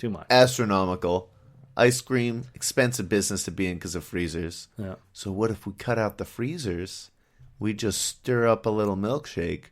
too much. Astronomical. Ice cream, expensive business to be in because of freezers. Yeah. So what if we cut out the freezers? We just stir up a little milkshake.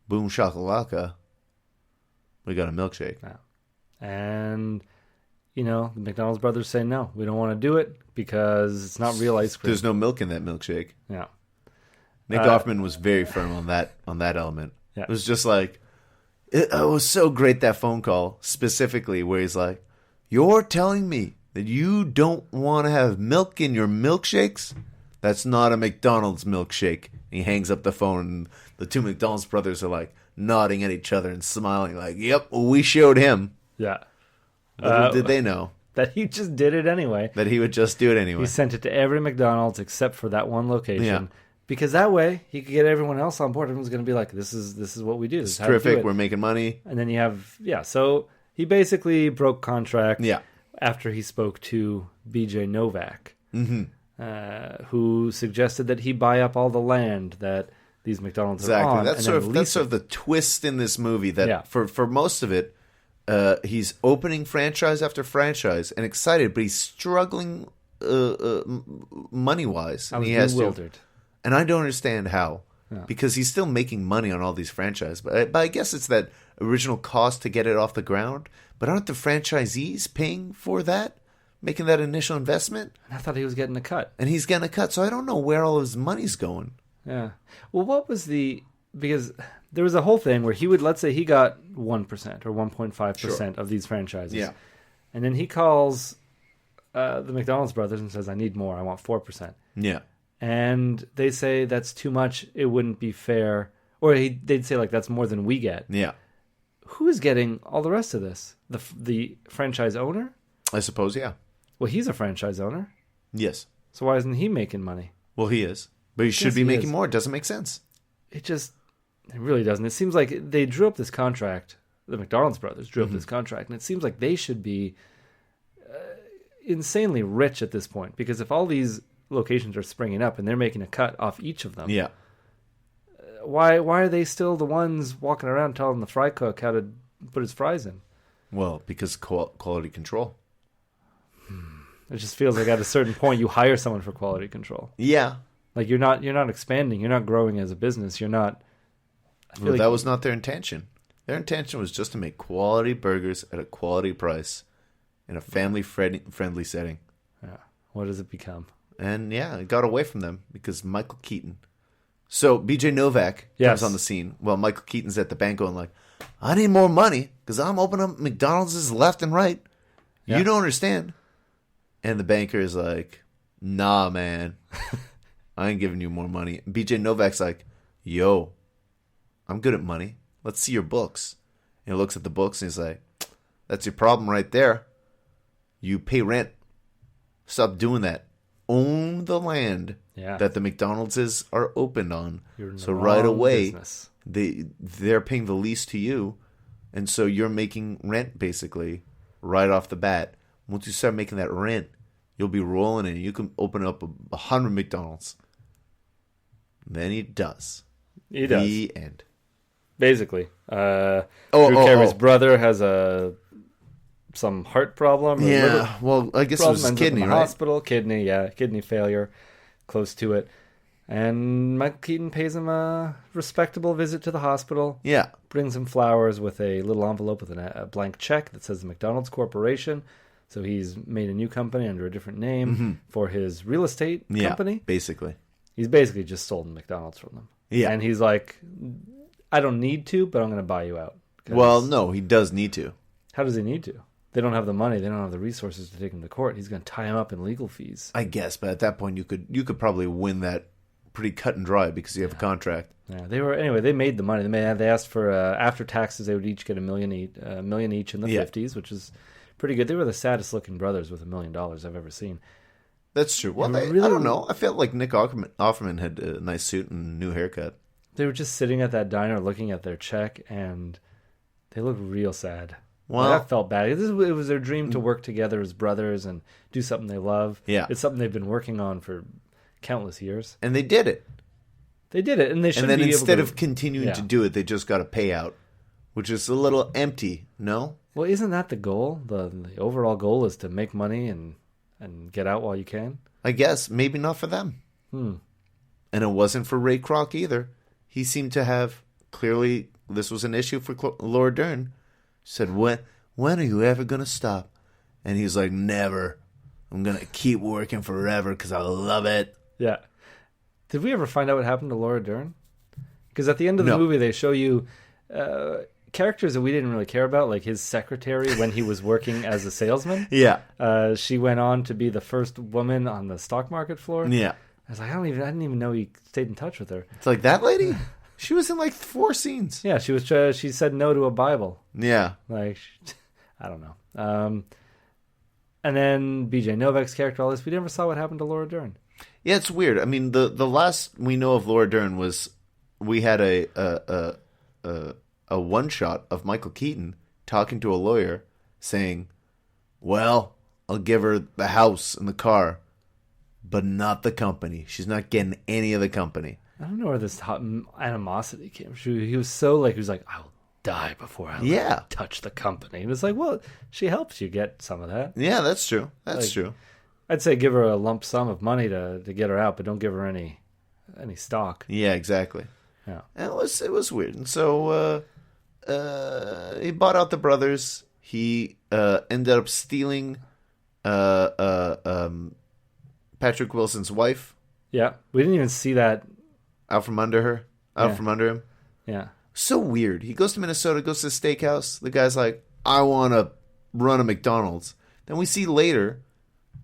Boom shakalaka. We got a milkshake. Yeah. And, the McDonald's brothers say, no, we don't want to do it because it's not real ice cream. There's no milk in that milkshake. Yeah. Nick Offerman was very firm on that element. Yeah. It was just like, it was so great, that phone call, specifically, where he's like, you're telling me that you don't want to have milk in your milkshakes? That's not a McDonald's milkshake. And he hangs up the phone, and the two McDonald's brothers are like nodding at each other and smiling like, yep, we showed him. Yeah. Little did they know. That he just did it anyway. That he would just do it anyway. He sent it to every McDonald's except for that one location. Yeah. Because that way he could get everyone else on board. Everyone's going to be like, this is what we do. It's terrific. We're making money. And then you have, so he basically broke contract after he spoke to BJ Novak, who suggested that he buy up all the land that these McDonald's are on. That's sort of the twist in this movie that for most of it, he's opening franchise after franchise and excited, but he's struggling money-wise. I was bewildered. And I don't understand how. Yeah. Because he's still making money on all these franchises. But I guess it's that original cost to get it off the ground. But aren't the franchisees paying for that? Making that initial investment? I thought he was getting a cut. And he's getting a cut. So I don't know where all his money's going. Yeah. Well, what was because there was a whole thing where he would, let's say he got 1% or 1.5% of these franchises. Yeah. And then he calls the McDonald's brothers and says, I need more. I want 4%. Yeah. And they say that's too much. It wouldn't be fair. Or they'd say, like, that's more than we get. Yeah. Who is getting all the rest of this? The franchise owner? I suppose, yeah. Well, he's a franchise owner. Yes. So why isn't he making money? Well, he is. But he should be making more. It doesn't make sense. It really doesn't. It seems like they drew up this contract. The McDonald's brothers drew up this contract. And it seems like they should be insanely rich at this point. Because if all these locations are springing up and they're making a cut off each of them. Yeah. Why are they still the ones walking around telling the fry cook how to put his fries in? Well, because quality control. It just feels like at a certain point you hire someone for quality control. Yeah. Like you're not expanding, you're not growing as a business, you're not. Well, that was not their intention. Their intention was just to make quality burgers at a quality price in a family-friendly setting. Yeah. What does it become? And it got away from them because Michael Keaton. So BJ Novak comes on the scene while Michael Keaton's at the bank going like, I need more money because I'm opening up McDonald's left and right. Yeah. You don't understand. And the banker is like, nah, man. I ain't giving you more money. And BJ Novak's like, yo, I'm good at money. Let's see your books. And he looks at the books and he's like, that's your problem right there. You pay rent. Stop doing that. Own the land that the McDonald's are opened on. So right away, they're paying the lease to you. And so you're making rent basically right off the bat. Once you start making that rent, you'll be rolling in. You can open up 100 McDonald's. Then he does. He does. The end. Basically. Drew Carey's brother has some heart problem. Yeah, well, I guess it was his kidney, right? Hospital, kidney failure, close to it. And Michael Keaton pays him a respectable visit to the hospital. Yeah. Brings him flowers with a little envelope with a blank check that says the McDonald's Corporation. So he's made a new company under a different name for his real estate company. Basically. He's basically just stolen McDonald's from them. Yeah. And he's like, I don't need to, but I'm going to buy you out. Well, no, he does need to. How does he need to? They don't have the money. They don't have the resources to take him to court. He's going to tie him up in legal fees. I guess, but at that point, you could probably win that pretty cut and dry because you have a contract. Yeah, they made the money. They asked for after taxes, they would each get $1 million each in the 50s, which is pretty good. They were the saddest looking brothers with $1 million I've ever seen. That's true. Well, I don't know. I felt like Nick Offerman had a nice suit and new haircut. They were just sitting at that diner looking at their check, and they looked real sad. Well, that felt bad. It was their dream to work together as brothers and do something they love. Yeah. It's something they've been working on for countless years. And they did it. They did it, and they should be able to... And then instead of continuing to do it, they just got a payout, which is a little empty, no? Well, isn't that the goal? The overall goal is to make money and get out while you can? I guess. Maybe not for them. And it wasn't for Ray Kroc either. He seemed to have, clearly, this was an issue for Laura Dern. She said, when are you ever going to stop? And he's like, never. I'm going to keep working forever because I love it. Yeah. Did we ever find out what happened to Laura Dern? Because at the end of the movie, they show you characters that we didn't really care about, like his secretary when he was working as a salesman. Yeah. She went on to be the first woman on the stock market floor. Yeah. I was like, I didn't even know he stayed in touch with her. It's like, that lady? She was in like 4 scenes. Yeah, she was. She said no to a Bible. Yeah. Like, I don't know. And then BJ Novak's character, all this, we never saw what happened to Laura Dern. Yeah, it's weird. I mean, the last we know of Laura Dern was we had a one shot of Michael Keaton talking to a lawyer saying, well, I'll give her the house and the car, but not the company. She's not getting any of the company. I don't know where this animosity came from. He was so he was like, I'll die before I touch the company. And it's like, well, she helps you get some of that. Yeah, that's true. That's true. I'd say give her a lump sum of money to get her out, but don't give her any stock. Yeah, exactly. Yeah, and it was weird. And so he bought out the brothers. He ended up stealing Patrick Wilson's wife. Yeah, we didn't even see that out from under him. Yeah, so weird. He goes to Minnesota, goes to the steakhouse. The guy's like, I want to run a McDonald's. Then we see later,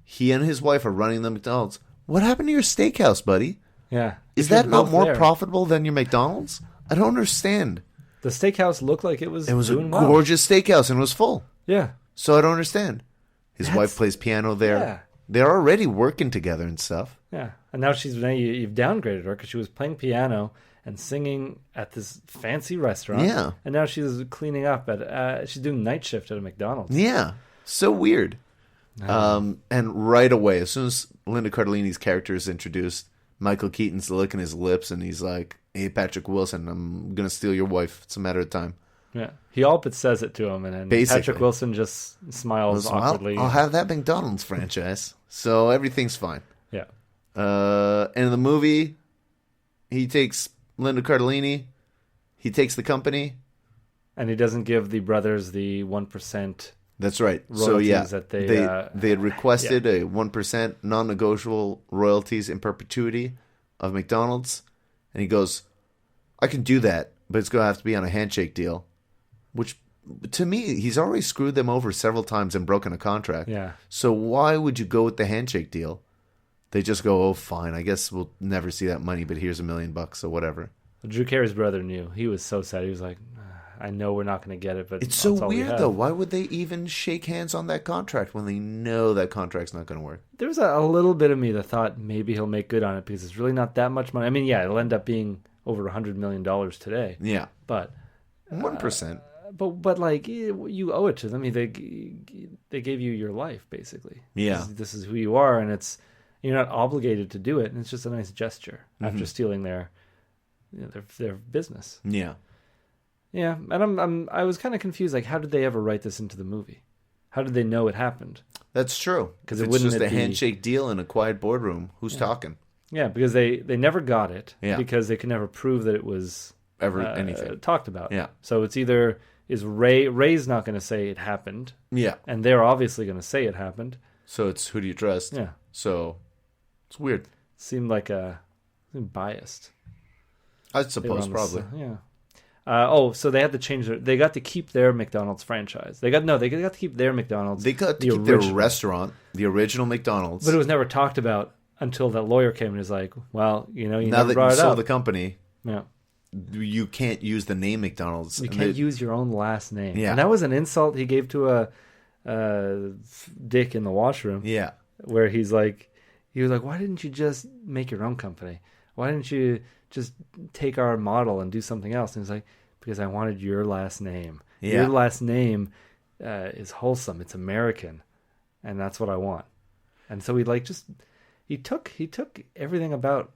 he and his wife are running the McDonald's. What happened to your steakhouse, buddy? Yeah. Is that not more profitable than your McDonald's? I don't understand. The steakhouse looked like it was doing a gorgeous steakhouse and it was full. Yeah. So I don't understand. His wife plays piano there. Yeah. They're already working together and stuff. Yeah. And now you've downgraded her because she was playing piano and singing at this fancy restaurant. Yeah. And now she's cleaning up she's doing night shift at a McDonald's. Yeah. So weird. And right away, as soon as Linda Cardellini's character is introduced, Michael Keaton's licking his lips and he's like, hey, Patrick Wilson, I'm going to steal your wife. It's a matter of time. Yeah. He all but says it to him, and then basically, Patrick Wilson just smiles awkwardly. I'll have that McDonald's franchise. So everything's fine. Yeah. And in the movie, he takes Linda Cardellini. He takes the company. And he doesn't give the brothers the 1%. That's right. So yeah, that they had requested a 1% non-negotiable royalties in perpetuity of McDonald's, and he goes, "I can do that, but it's going to have to be on a handshake deal." Which, to me, he's already screwed them over several times and broken a contract. Yeah. So why would you go with the handshake deal? They just go, "Oh, fine. I guess we'll never see that money, but here's $1 million or whatever." Drew Carey's brother knew. He was so sad. He was like, I know we're not going to get it, but it's so weird, though. Why would they even shake hands on that contract when they know that contract's not going to work? There was a little bit of me that thought maybe he'll make good on it because it's really not that much money. I mean, yeah, it'll end up being over $100 million today. Yeah. But 1%. But like, you owe it to them. I mean, they gave you your life, basically. Yeah. This is who you are, and you're not obligated to do it, and it's just a nice gesture after stealing their business. Yeah. Yeah, and I was kind of confused. Like, how did they ever write this into the movie? How did they know it happened? That's true. Because it's just a handshake deal in a quiet boardroom. Who's talking? Yeah, because they never got it. Yeah. Because they could never prove that it was ever anything talked about. Yeah. So it's either is Ray's not going to say it happened. Yeah. And they're obviously going to say it happened. So it's who do you trust? Yeah. So it's weird. Seemed like biased. I suppose probably. Yeah. So they had to change they got to keep their McDonald's franchise. They got to keep their McDonald's. They got to keep their restaurant, the original McDonald's. But it was never talked about until that lawyer came and was like, well, you now never that brought you it sold up. the company, yeah, you can't use the name McDonald's. You can't use your own last name. Yeah. And that was an insult he gave to a dick in the washroom. Yeah. Where he was like, why didn't you just make your own company? Why didn't you just take our model and do something else? And he's like, because I wanted your last name. Yeah. Your last name is wholesome. It's American, and that's what I want. And so he took everything about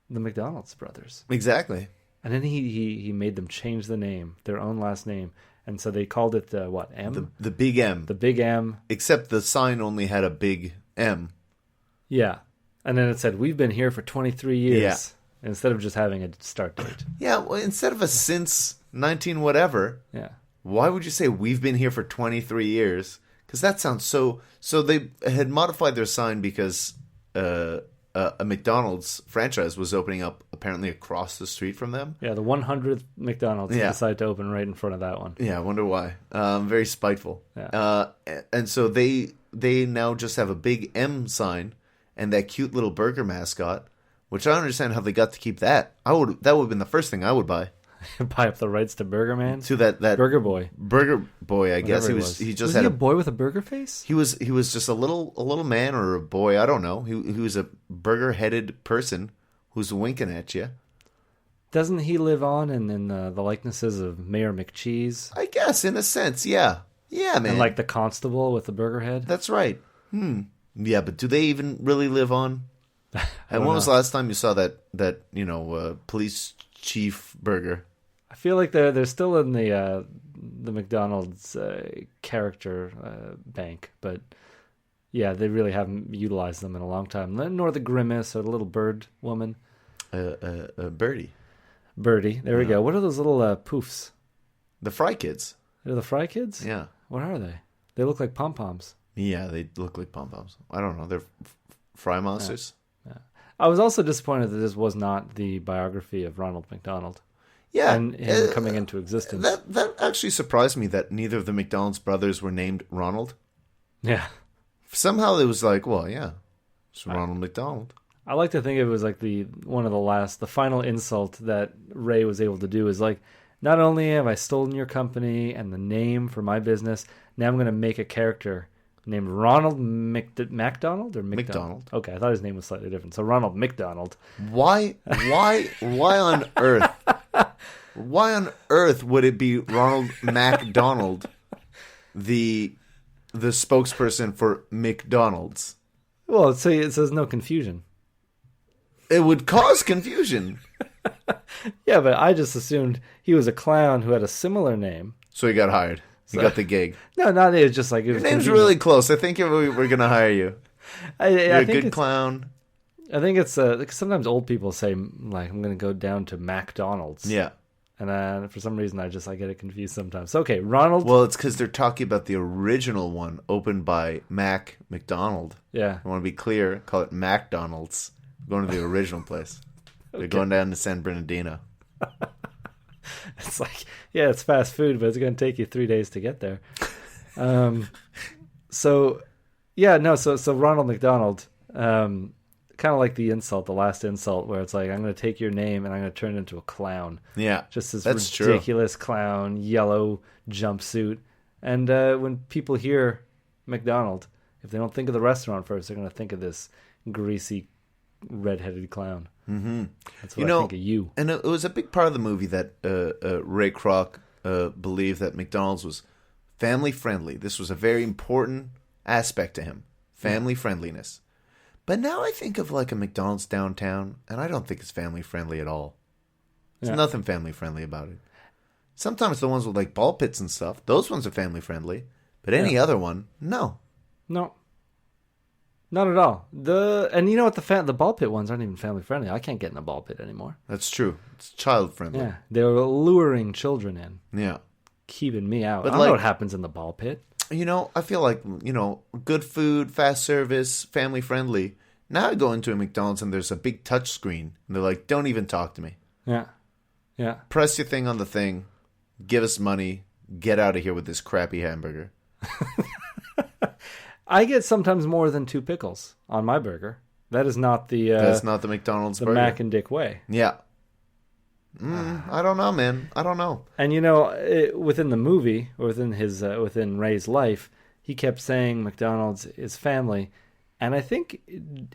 the McDonald's brothers. Exactly. And then he made them change the name, their own last name, And so they called it what, M? The big M. The big M. Except the sign only had a big M. Yeah. And then it said, we've been here for 23 years. Yeah. Instead of just having a start date. Yeah, well, instead of a since 19 whatever. Yeah. Why would you say we've been here for 23 years? Because that sounds so... So they had modified their sign because a McDonald's franchise was opening up apparently across the street from them. Yeah, the 100th McDonald's decided to open right in front of that one. Yeah, I wonder why. Very spiteful. Yeah. And so they now just have a big M sign and that cute little burger mascot, which I don't understand how they got to keep that. That would have been the first thing I would buy. Buy up the rights to Burger Man? To that Burger Boy. Burger Boy, I guess. Was just he a boy with a burger face? He was just a little man or a boy, I don't know. He was a burger-headed person who's winking at you. Doesn't he live on in the likenesses of Mayor McCheese? I guess, in a sense, yeah. Yeah, man. And like the constable with the burger head? That's right. Yeah, but do they even really live on? And when was the last time you saw that police chief burger? I feel like they're still in the McDonald's character bank, but yeah, they really haven't utilized them in a long time. Nor the Grimace or the little bird woman. Birdie. Birdie. There we go. What are those little poofs? The Fry Kids. They're the Fry Kids? Yeah. What are they? They look like pom-poms. Yeah, they look like pom-poms. I don't know. They're fry monsters. Yeah. I was also disappointed that this was not the biography of Ronald McDonald. Yeah. And him coming into existence. That actually surprised me that neither of the McDonald's brothers were named Ronald. Yeah. Somehow it was like, well, yeah, it's Ronald McDonald. I like to think it was like the final insult that Ray was able to do is like, not only have I stolen your company and the name for my business, now I'm going to make a character named Ronald McDonald or McDonald. Okay, I thought his name was slightly different. So Ronald McDonald. Why on earth? Why on earth would it be Ronald McDonald, the spokesperson for McDonald's? Well, so it says no confusion. It would cause confusion. Yeah, but I just assumed he was a clown who had a similar name. So he got hired. He got the gig. No, not it. Just like it was your name's really close. I think we're going to hire you. You're a good clown. I think it's sometimes old people say like I'm going to go down to McDonald's. Yeah. And for some reason I get it confused sometimes. So, okay, Ronald. Well, it's because they're talking about the original one opened by Mac McDonald. Yeah. I want to be clear. Call it McDonald's. We're going to the original place. They're going down to San Bernardino. It's like, yeah, it's fast food, but it's going to take you 3 days to get there. So Ronald McDonald, kind of like the last insult, where it's like, I'm going to take your name and I'm going to turn it into a clown. Yeah, just this ridiculous clown, yellow jumpsuit. And when people hear McDonald, if they don't think of the restaurant first, they're going to think of this greasy, red-headed clown. Mm-hmm. That's what I think of you. And it was a big part of the movie that Ray Kroc believed that McDonald's was family friendly. This was a very important aspect to him, family friendliness. But now I think of like a McDonald's downtown, and I don't think it's family friendly at all. There's nothing family friendly about it. Sometimes the ones with like ball pits and stuff, those ones are family friendly. But any other one, no. No. Not at all. And you know what? The ball pit ones aren't even family friendly. I can't get in a ball pit anymore. That's true. It's child friendly. Yeah, they're luring children in. Yeah, keeping me out. But I don't know what happens in the ball pit. I feel like good food, fast service, family friendly. Now I go into a McDonald's and there's a big touch screen, and they're like, "Don't even talk to me." Yeah. Press your thing on the thing, give us money, get out of here with this crappy hamburger. I get sometimes more than 2 pickles on my burger. That is not the that's not the McDonald's burger. Mac and Dick way. Yeah. I don't know, man. I don't know. And within the movie, or within Ray's life, he kept saying McDonald's is family, and I think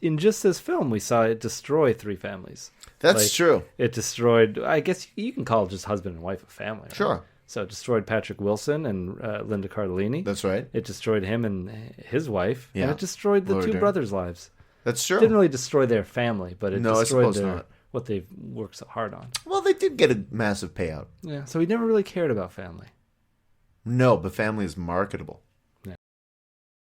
in just this film we saw it destroy 3 families. That's true. It destroyed. I guess you can call just husband and wife a family. Right? Sure. So it destroyed Patrick Wilson and Linda Cardellini. That's right. It destroyed him and his wife. Yeah. And it destroyed the 2 brothers' lives. That's true. It didn't really destroy their family, but it destroyed what they've worked so hard on. Well, they did get a massive payout. Yeah, so he never really cared about family. No, but family is marketable.